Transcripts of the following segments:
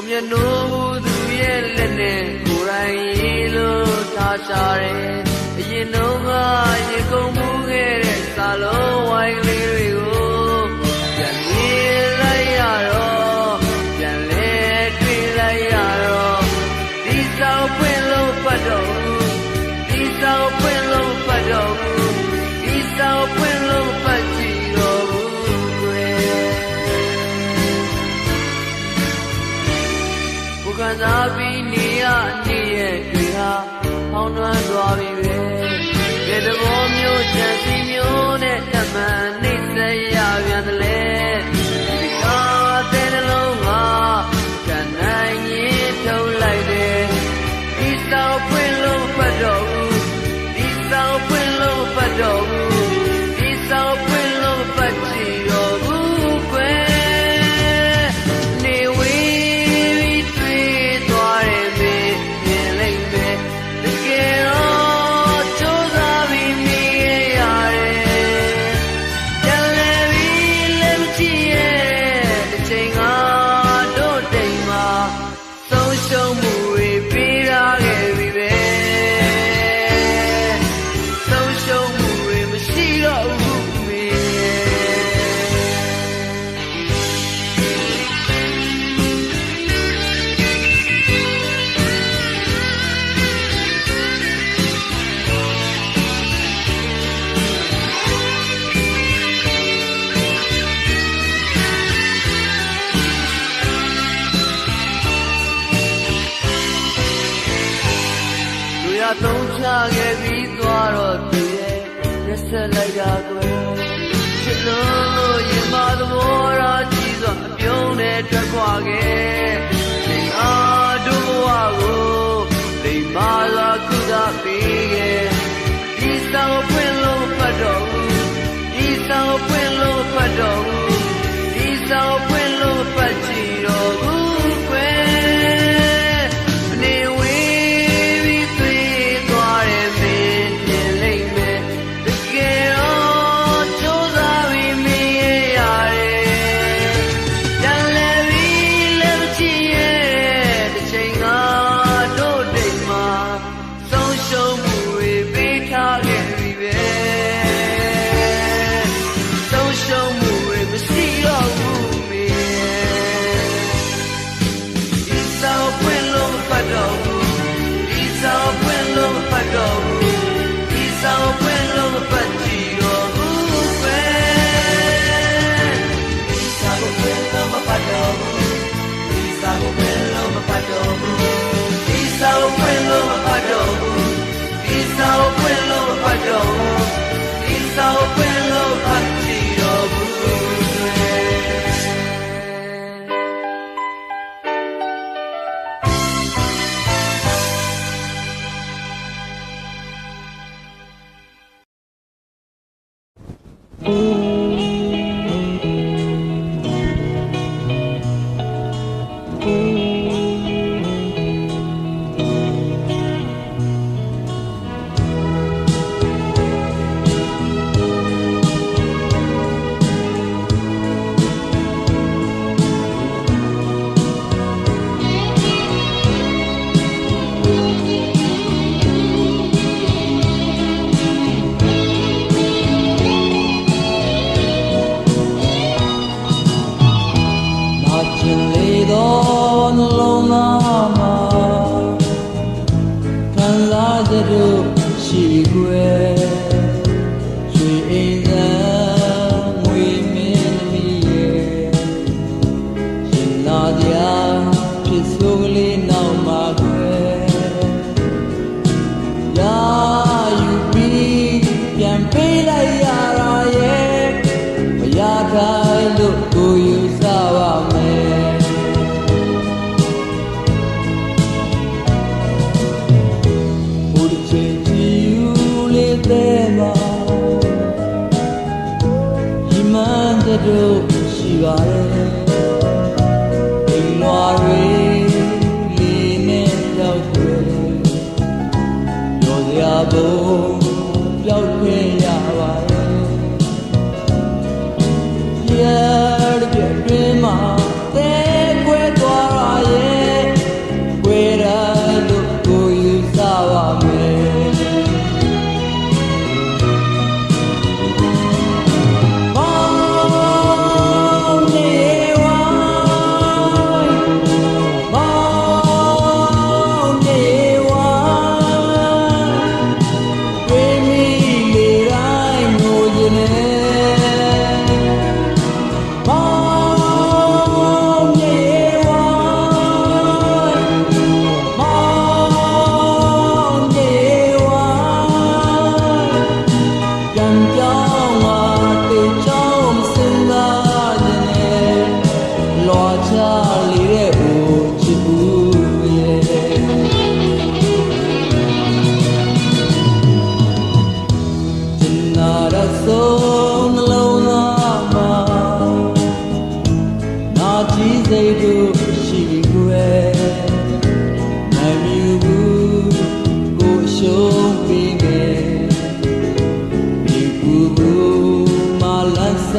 မျက်နှာသူရဲ့လက်နဲ့ကိုယ်တိုင်ရေလို့ထားရှာတယ်အရင်တော့ကရေကုန်မှုခဲ့တဲ့စာလုံးဝိုင်းလေးတွေကိုပြန်မြင်လိုက်ရတော့ပြန်လဲတွေ့လိုက်ရတော့ဒီစာပွင့်လို့ပတ်တော့ဒီစာပွင့်လို့ပတ်တော့ဒီစာပွင့်လို့ပတ်ကြည့်တော့ခံစားပြီးနေရနေရဲ့တွေဟာဖောင်းလွှမ်းသွားပြီပဲဒီသဘောမျိုးချမ်းစီမျိုးနဲ့တမန်နှိမ့်ဆက်ရပြန်တယ်လေဒီကားတဲ့နှလုံးကကနိုင်ရင်ထုတ်လိုက်တယ်ဒီစောက်ပွင့်လို့ပတ်တော့ဒီစောက်ပွင့်လို့ပတ်တော့ဒီစောက်ပွင့်လို့ပတ်ကြည့်တော့ကွယ်သုံးချခဲ့ပြီးသွားတော့သူရဲ့ရက်ဆက်လိုက်တာကွယ်ချစ်လို့ရင်မသဘောထားကြီးစွာအပြုံးနဲ့ထွက်ခွာခဲ့ဒီအားတို့ဘဝကိုလိမ္မာစွာကုသပေးခဲ့ဒီဆောင်ပွင့်လို့ပတ်တော့ဒီဆောင်ပွင့်လို့ပတ်တော့ဒီဆောင်ပွင့်လို့ပတ်ကြည့်တော့ကွယ်Yeah.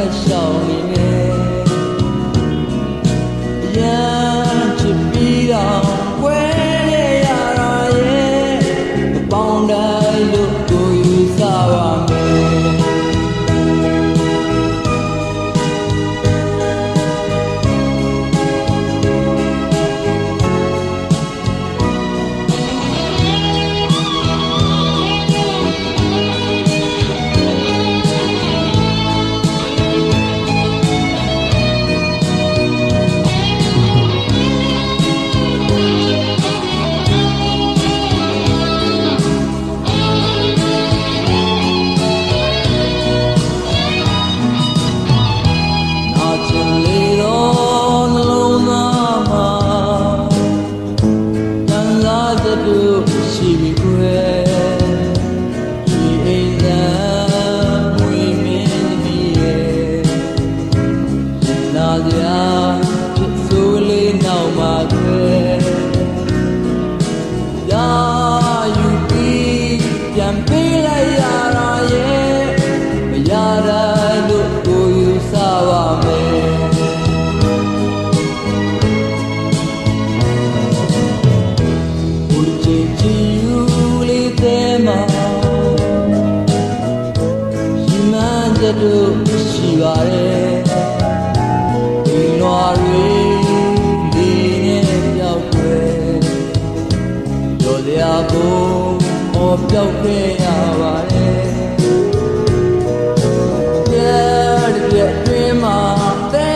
နဲ့ရှောင်နေနဲ့ရမ်းချစ်ပြီးတော့ကွဲရတာရဲ့မပေါင်းတိုင်းလို့ကိုယူဆပါမယ်ရှိပြီကွယ်ဒီအိမ်သာမွေမင်းကြီးရဲ့နာစရာဖြစ်စိုးလေးနောက်မှာကွယ်ရာယူပြီးပြန်ပေးလိုက်ရတာရဲ့မရတာလို့ကိုယူဆပါမယ်တို့ရှိပါတယ်ဒီလွာတွေဒီနဲ့ပြောက်ွယ်ရောစရာကိုဟောပြောက်ခဲ့ရပါတယ်ကြက်တဲ့တွင်မှာတဲ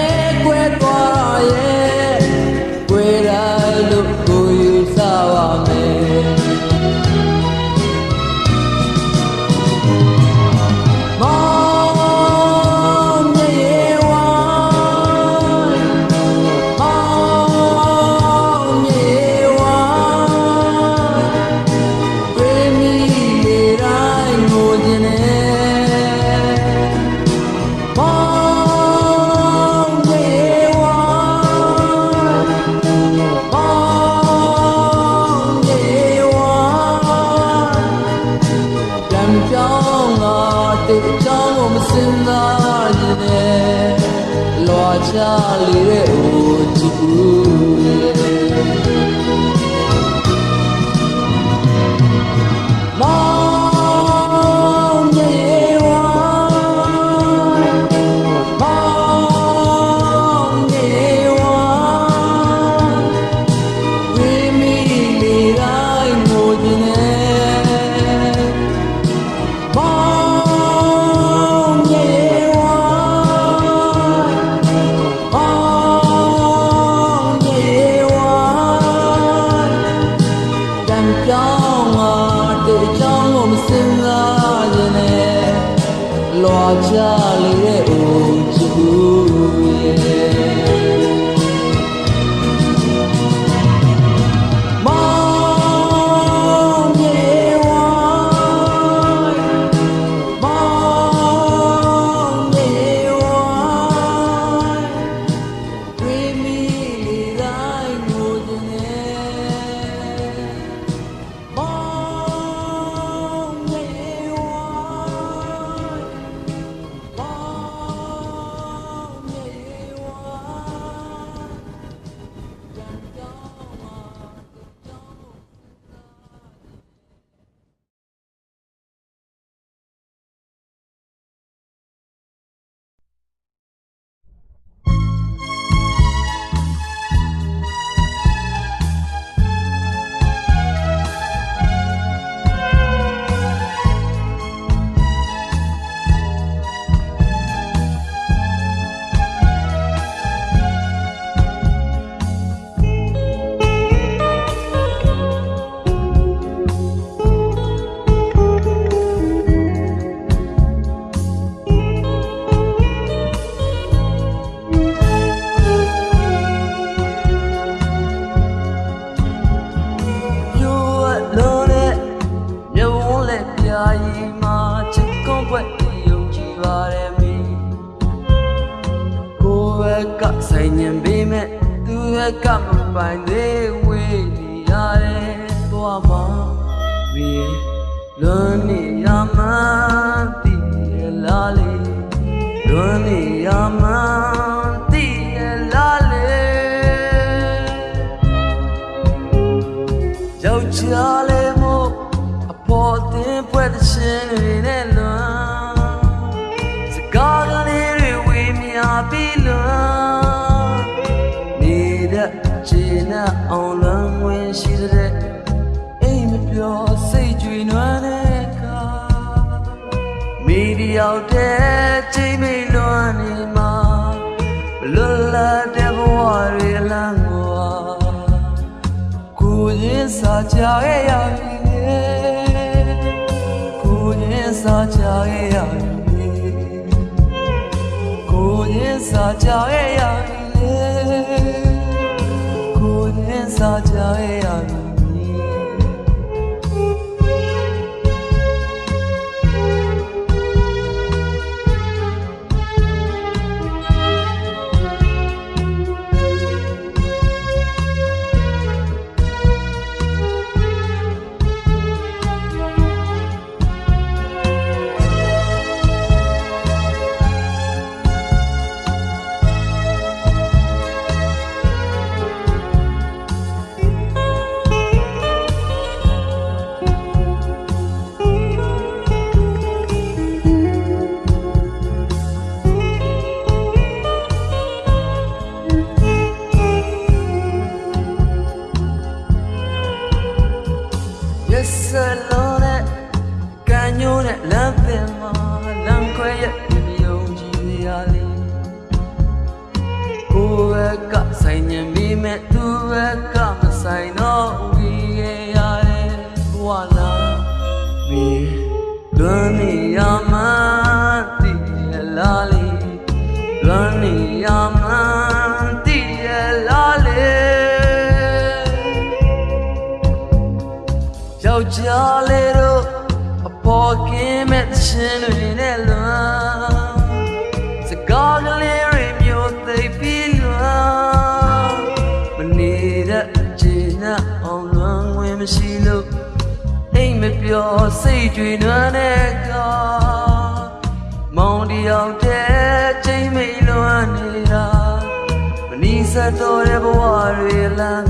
ကွဲသွားရဲ့ကွဲတယ်လို့ကိုယူဆပါမယ်စဉ်းစားရင်လည်းလွာချလေတဲ့အိုချစ်ဦးမောင်မြေဝါမောင်မြေဝါဝေမီလေတိုင်းငိုခြင်းနဲ့မောင်စဉ်းစားခြင်းနဲ့လွာချလေတဲ့အိုချစ်ဦးရဲ့မောင်မြေဝါမောင်မြေဝါဝေမီလေတိုင်းငိုခြင်းနဲ့မောင်ဆိုင်ညင်ပေးမဲ့သူကမပိုင်သေးဝေးနေရတယ်သွားမှာမင်း လွန်နေရမှန်းသိရလားလေ လွန်နေရမှန်းသိရလားလေယောက်ျားလေးမို့အပေါ်တင်ပွဲတဲ့ရှင်တွေနဲ့လွန်စကားကလေးတွေဝေမျှပြီးလွန်နေတဲ့ခြေနဲ့အောင်လွန်ဝင်ရှိတဲ့အိမ်မပြောစိတ်ကြွေနွမ်းတဲ့အခါမိဒီရောက်တဲ့ချိန်မိလွန်နေမှာဘလွတ်လာတဲ့ဘဝတွေအလံကိုရင်စားကြရဲ့ရပြီကိုရင်စားကြရဲ့ရပြီကိုရင်စားကြရဲ့ရပြီကိုရင်စားကြရဲ့ရပြီဆလုံးနဲ့ကန်ညိုးနဲ့လမ်းပင်မှာလမ်းခွဲရဲ့ယုံကြည်ရလေကိုယ်ကဆိုင်ညမိမဲ့သူကမဆိုင်တော့ဝီရရတယ်ဘဝနာမီလွန်နေရမှန်းသိရလားလေလွန်နေရမှန်းသိရလားလေယောက်ျားလေးတို့အပေါ်ကင်းမဲ့ရှင်တွေနဲ့လွန်စကားကလေးတွေမျိုးသိပြီးလွန်မနေတဲ့ခြေနဲ့အောင်လွန်ဝင်မရှိလို့အိမ်မပြောစိတ်ကြွေနွမ်းတဲ့ကမောင်တယောက်တည်းချိန်မိတ်လွန်နေတာမနီးစပ်တော့တဲ့ဘဝတွေလမ်း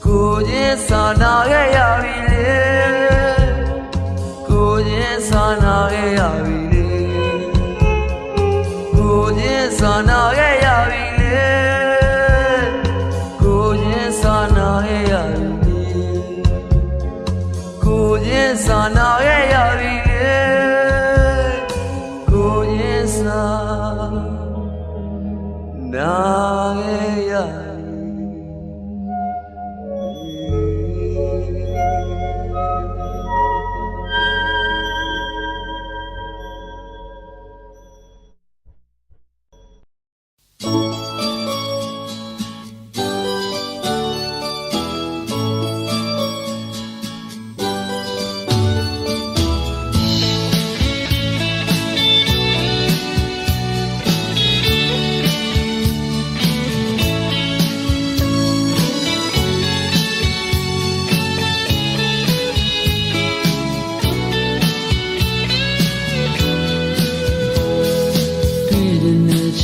ကိုရင်စာနာခဲ့ရပြီလေကိုရင်စာနာခဲ့ရပြီလေကိုရင်စာနာခဲ့ရပြီလေကိုရင်စာနာခဲ့ရပြီကိုရင်စာနာခဲ့ရပြီလေကိုရင်စာနာခဲ့ရ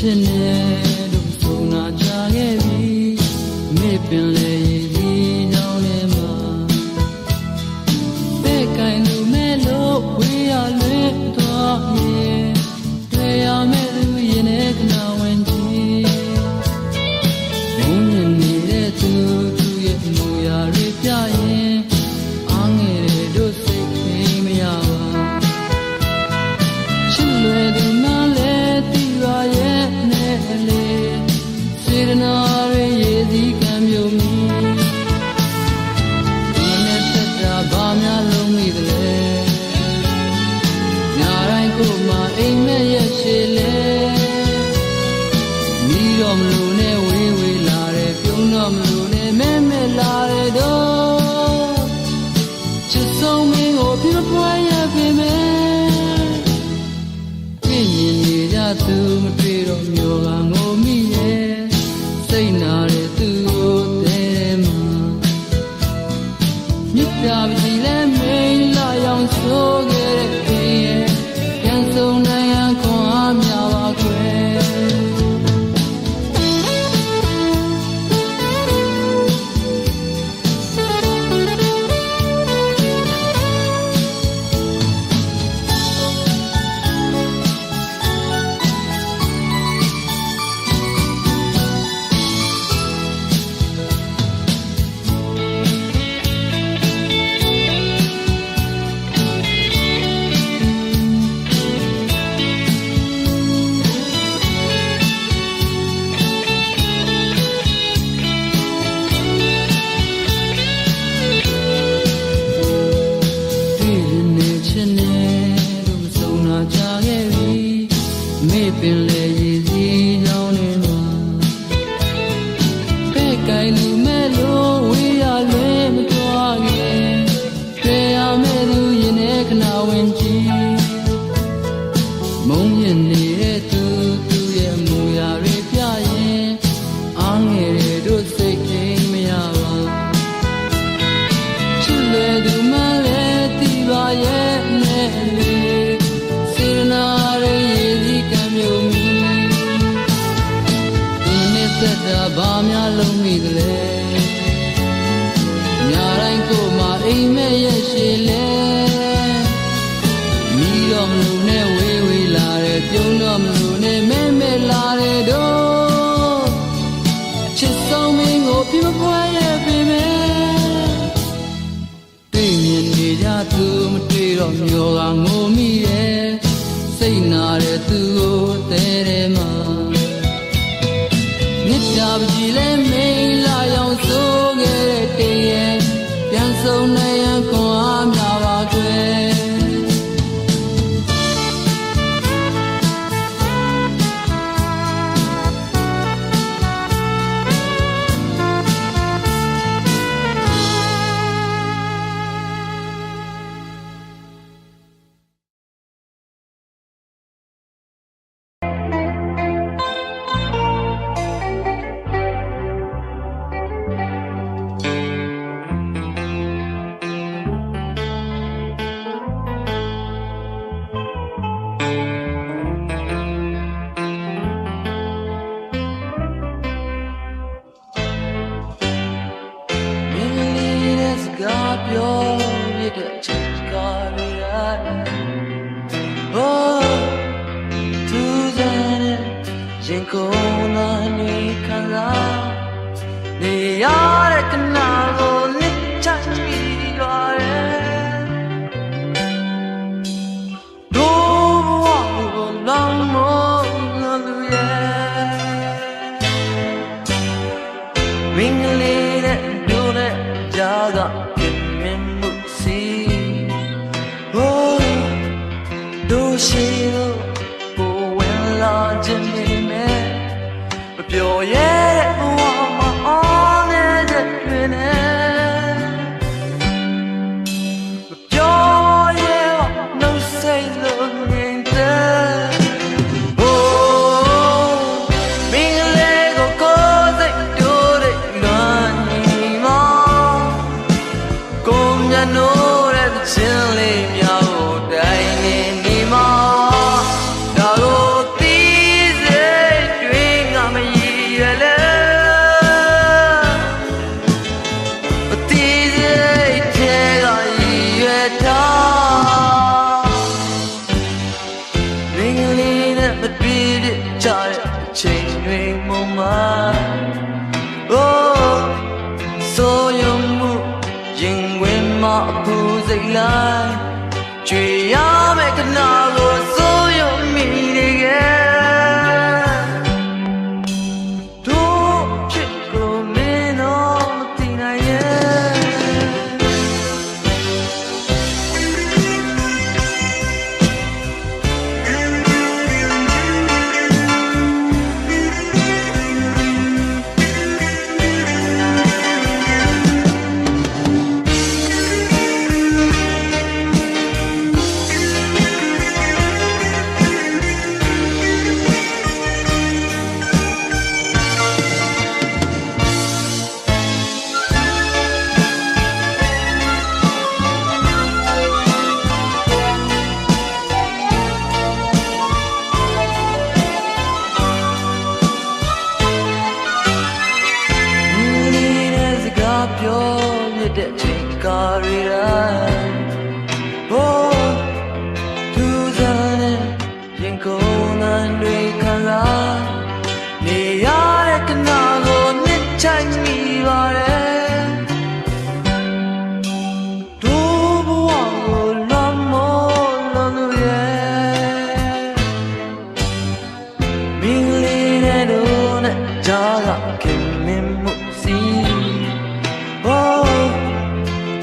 ရှင်နဲ့တို့ဆုံနာကြခဲ့ပြီမေ့ပင်လေဒီကြောင်းထဲမှာပဲ့ကိုင်လူမဲ့လို့ဝေးရလွင်သွားရဲ့တွေ့ရမဲ့လူရင်နဲ့ခဏဝင်ကြည့်မုန်းမြင်နေတဲ့သူရဲ့မူရာတွေပြရင်အားငယ်တဲ့တို့စိတ်ထိမရပါချစ်လွယ်သူနားလဲတီးပါရဲ့စေတနာရဲ့ရည်စည်းကံမျိုးမီဒီနဲ့သက်တာဘာများလုံးမိသလဲညာတိုင်းကိုမှအိမ်မက်ရဲ့ရှည်လဲမီးတော့မလို့နဲ့ဝေးဝေးလာတယ်ပြုံးတော့မလို့နဲ့မဲမဲလာတယ်တော့ချစ်ဆုံးမင်းကိုပြပွားရပြီမယ်ပြင်းမြင်နေကြသူမတွေ့တော့မျိုးကငိုမိရဲ့စိတ်နာတဲ့သူကိုတဲ့မှာမြစ်ပြပစီလဲမိန်လာရောင်ဆိုခဲ့တဲ့ခင်ရဲ့ပြန်ဆုံးနိုင်ရခ မေပင်လေရည်စီကြောင်းနေမှာပဲကိုင်လူမဲ့လို့ဝေးရလွဲမတွားခင်ပြေရမဲ့သူရင်ထဲခဏဝင်ကြည့်မုံရင်နေတဲ့သူရဲ့မူရာတွေပြရင်အားငယ်တဲ့တို့စိတ်ချင်းမရပါချစ်လေသူမှလည်းတီးပါရဲ့နဲ့လေစေရနာရဲ့ရည်စည်းကံမျိုးမီဒီနေ့သက်တာဘာများလုံးမိသလဲညတိုင်းကိုမှအိမ်မဲ့ရဲ့ရှိလဲမီးတော့မလို့နဲ့ဝေးဝေးလာတယ်ပြုံးတော့မလို့နဲ့မဲမဲလာတယ်တော့ချစ်ဆုံးမင်းကိုပြမပွားရဲ့ပြင်မဲ့တွေ့မြင်နေကြသူမတွေ့တော့မျိုးကငိုမိရဲ့စိတ်နာတဲ့သူကိုတဲတယ်မှာမြစ်တာပကြီးလဲမိန်လာရောက်ဆိုးခဲ့တဲ့တည်းရဲ့ပြန်ဆုံးနိုင်ရန်ခွန်အားများပါကွယ်ပြောရတဲ့ချစ်ကားရOhသူစတဲ့ရင်ကုန်လာနေခံစားနေရတဲ့ကနာကိုလက်ချပြီးရတယ်ဒိုးဘဝကိုလောင်းမလို့ရဲ့မင်းလေးတဲ့ဒိုးတဲ့ကြားကရှိလို့ကိုဝင်လာခြင်းနဲ့မပြောရဲတဲ့ဘဝမှာအောင်နေတဲ့တွင်နဲ့မပြောရဲနှုတ်ဆက်လို့နေတဲ့ Oh မင်းလေးကိုစိတ်တိုးတဲ့လွမ်းနေမှာကိုမျက်နှာတဲ့ချင်းလေးများကိုတိုင်းနေစိတ်လိုက်ကြွေရမယ့်ခဏကိုစိုးရုံမိနေခဲ့တို့ချစ်ကိုမင်းတော့မသိနိုင်ရဲ့ပြောရတဲ့ချိန်ကားရတိုင်း Oh သူစတဲ့ရင်ကုန်လမ်းတွေခံစားနေရတဲ့ကနာကိုနှစ်ချိုင်မိပါတယ်တို့ဘဝကိုလွန်မောလွန်လို့ရဲ့မင်းလေးတဲ့တို့နဲ့ကြားကခင်မင်းမှုစီ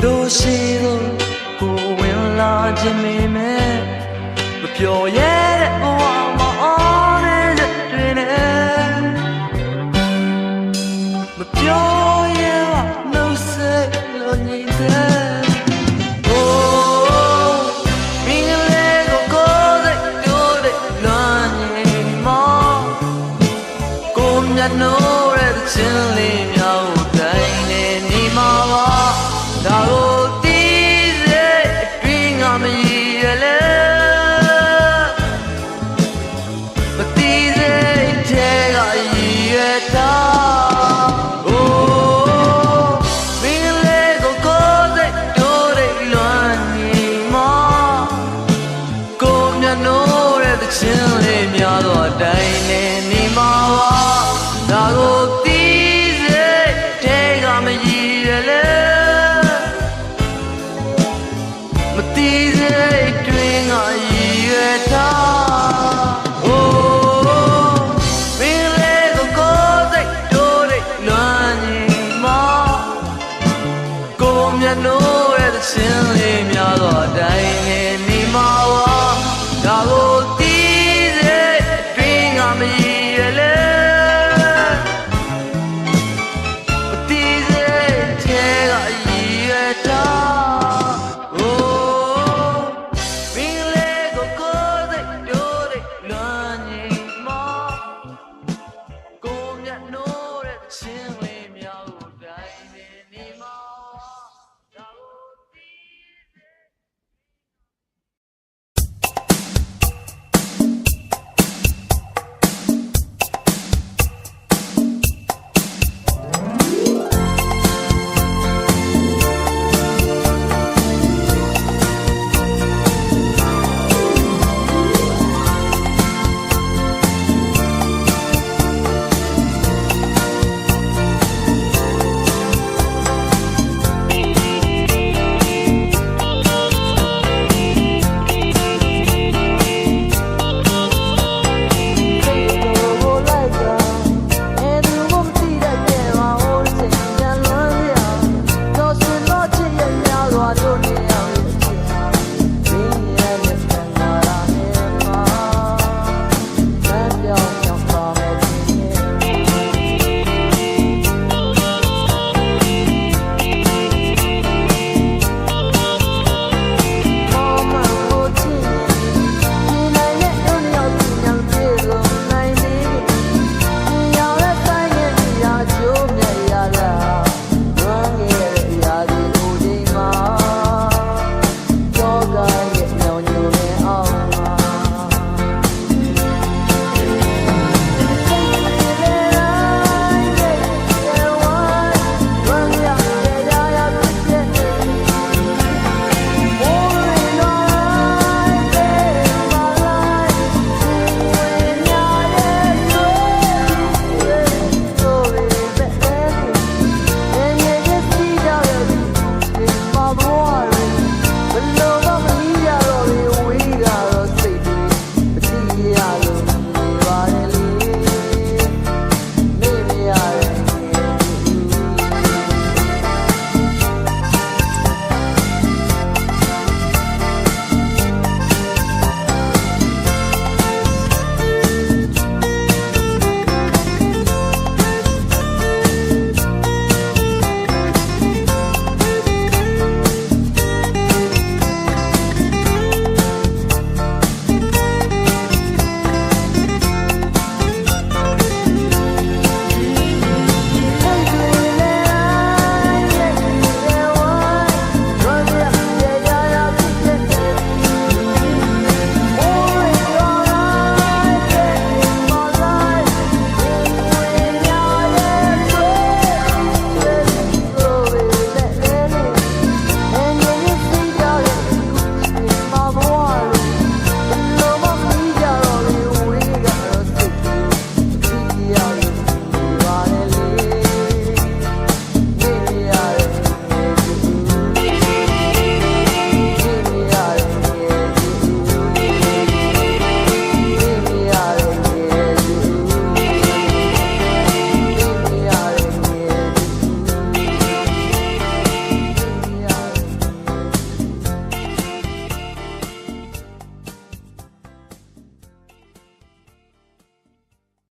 တို့ရှိလို့ကိုဝင်လာခြင်းမပြောရဲတဲ့ဘဝမှာ မြတ်နိုးတဲ့ချင်းလေး